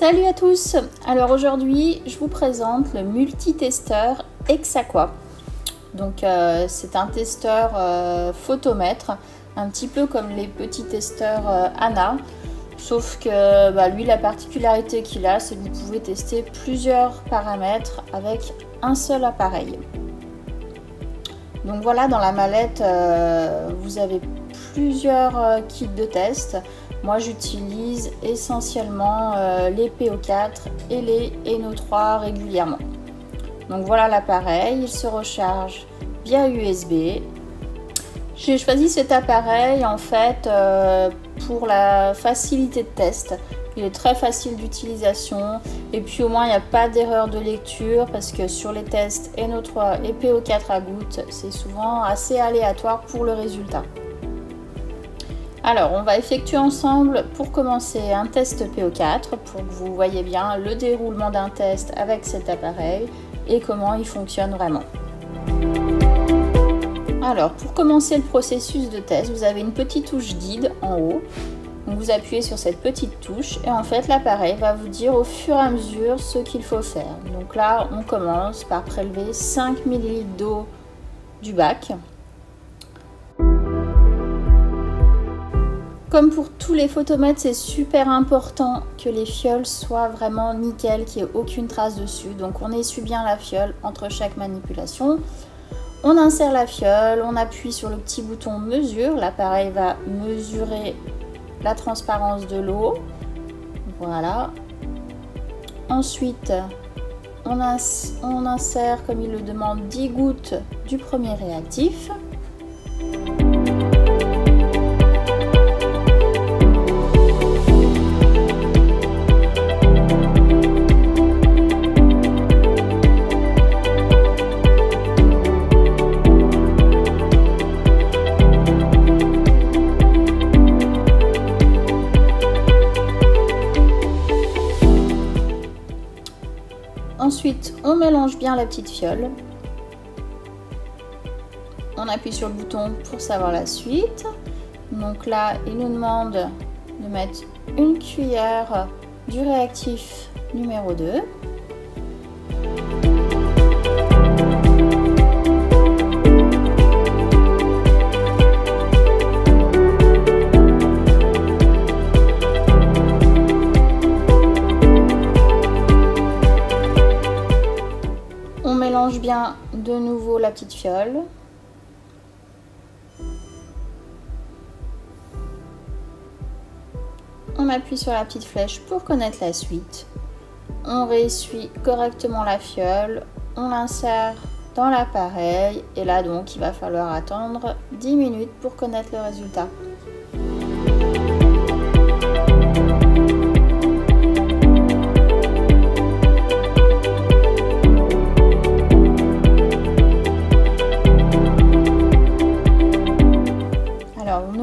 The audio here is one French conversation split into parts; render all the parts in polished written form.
Salut à tous! Alors aujourd'hui, je vous présente le multitesteur Hexaqua. Donc c'est un testeur photomètre, un petit peu comme les petits testeurs ANA, sauf que lui, la particularité qu'il a, c'est que vous pouvez tester plusieurs paramètres avec un seul appareil. Donc voilà, dans la mallette, vous avez plusieurs kits de test. Moi, j'utilise essentiellement les PO4 et les NO3 régulièrement. Donc voilà l'appareil, il se recharge via USB. J'ai choisi cet appareil en fait pour la facilité de test. Il est très facile d'utilisation et puis au moins il n'y a pas d'erreur de lecture parce que sur les tests NO3 et PO4 à gouttes, c'est souvent assez aléatoire pour le résultat. Alors, on va effectuer ensemble pour commencer un test PO4 pour que vous voyez bien le déroulement d'un test avec cet appareil et comment il fonctionne vraiment. Alors, pour commencer le processus de test, vous avez une petite touche guide en haut. Donc, vous appuyez sur cette petite touche et en fait, l'appareil va vous dire au fur et à mesure ce qu'il faut faire. Donc là, on commence par prélever 5 ml d'eau du bac. Comme pour tous les photomètres, c'est super important que les fioles soient vraiment nickel, qu'il n'y ait aucune trace dessus. Donc on essuie bien la fiole entre chaque manipulation. On insère la fiole, on appuie sur le petit bouton mesure. L'appareil va mesurer la transparence de l'eau. Voilà. Ensuite, on insère, comme il le demande, 10 gouttes du premier réactif. Ensuite, on mélange bien la petite fiole. On appuie sur le bouton pour savoir la suite. Donc là, il nous demande de mettre une cuillère du réactif numéro 2. On mélange bien de nouveau la petite fiole. On appuie sur la petite flèche pour connaître la suite. On réessuie correctement la fiole. On l'insère dans l'appareil. Et là donc, il va falloir attendre 10 minutes pour connaître le résultat.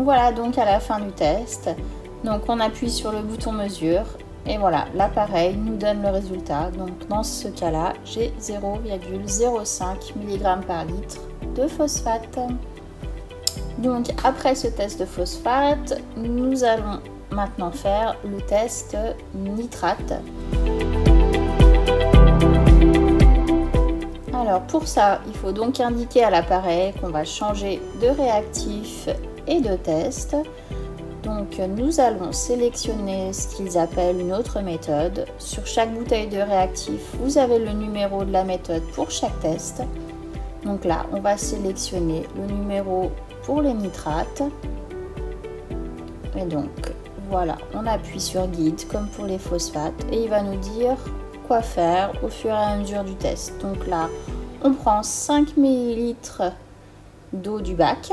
Voilà donc à la fin du test. Donc on appuie sur le bouton mesure et voilà, l'appareil nous donne le résultat. Donc dans ce cas-là, j'ai 0,05 mg par litre de phosphate. Donc après ce test de phosphate, nous allons maintenant faire le test nitrate. Alors pour ça, il faut donc indiquer à l'appareil qu'on va changer de réactif et de test. Donc nous allons sélectionner ce qu'ils appellent une autre méthode. Sur chaque bouteille de réactif, vous avez le numéro de la méthode pour chaque test. Donc là, on va sélectionner le numéro pour les nitrates. Et donc voilà, on appuie sur guide comme pour les phosphates et il va nous dire quoi faire au fur et à mesure du test. Donc là, on prend 5 ml d'eau du bac.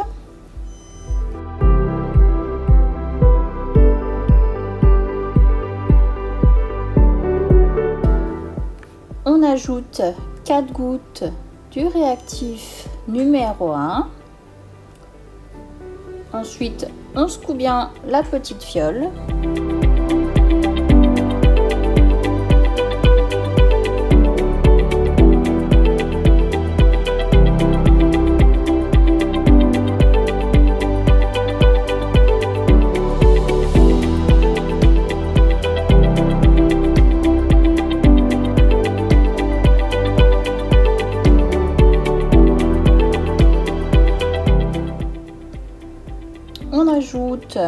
On ajoute 4 gouttes du réactif numéro 1. Ensuite, on secoue bien la petite fiole. ajoute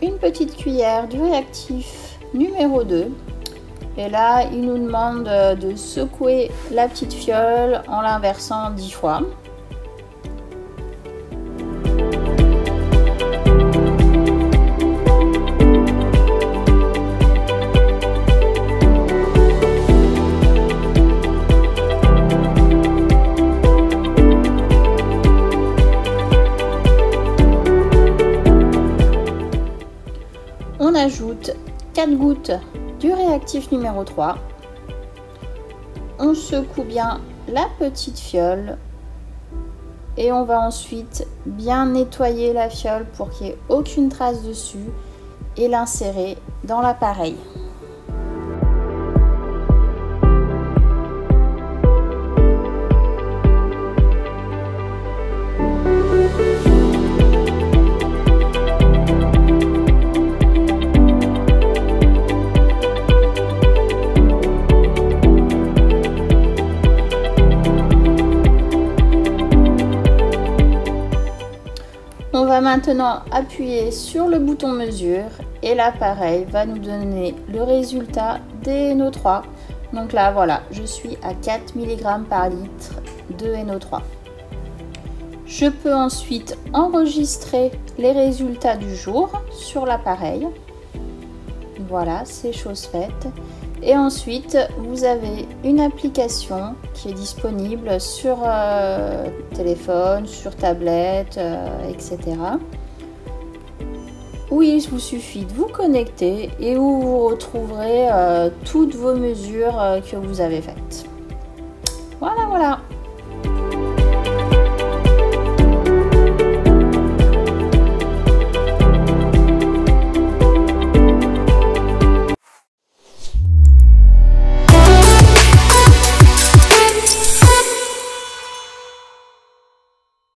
une petite cuillère du réactif numéro 2. Et là, il nous demande de secouer la petite fiole en l'inversant 10 fois. On ajoute 4 gouttes du réactif numéro 3. On secoue bien la petite fiole et on va ensuite bien nettoyer la fiole pour qu'il n'y ait aucune trace dessus et l'insérer dans l'appareil. On va maintenant appuyer sur le bouton mesure et l'appareil va nous donner le résultat des NO3. Donc là, voilà, je suis à 4 mg par litre de NO3. Je peux ensuite enregistrer les résultats du jour sur l'appareil. Voilà, c'est chose faite. Et ensuite, vous avez une application qui est disponible sur téléphone, sur tablette, etc. Où il vous suffit de vous connecter et où vous retrouverez toutes vos mesures que vous avez faites.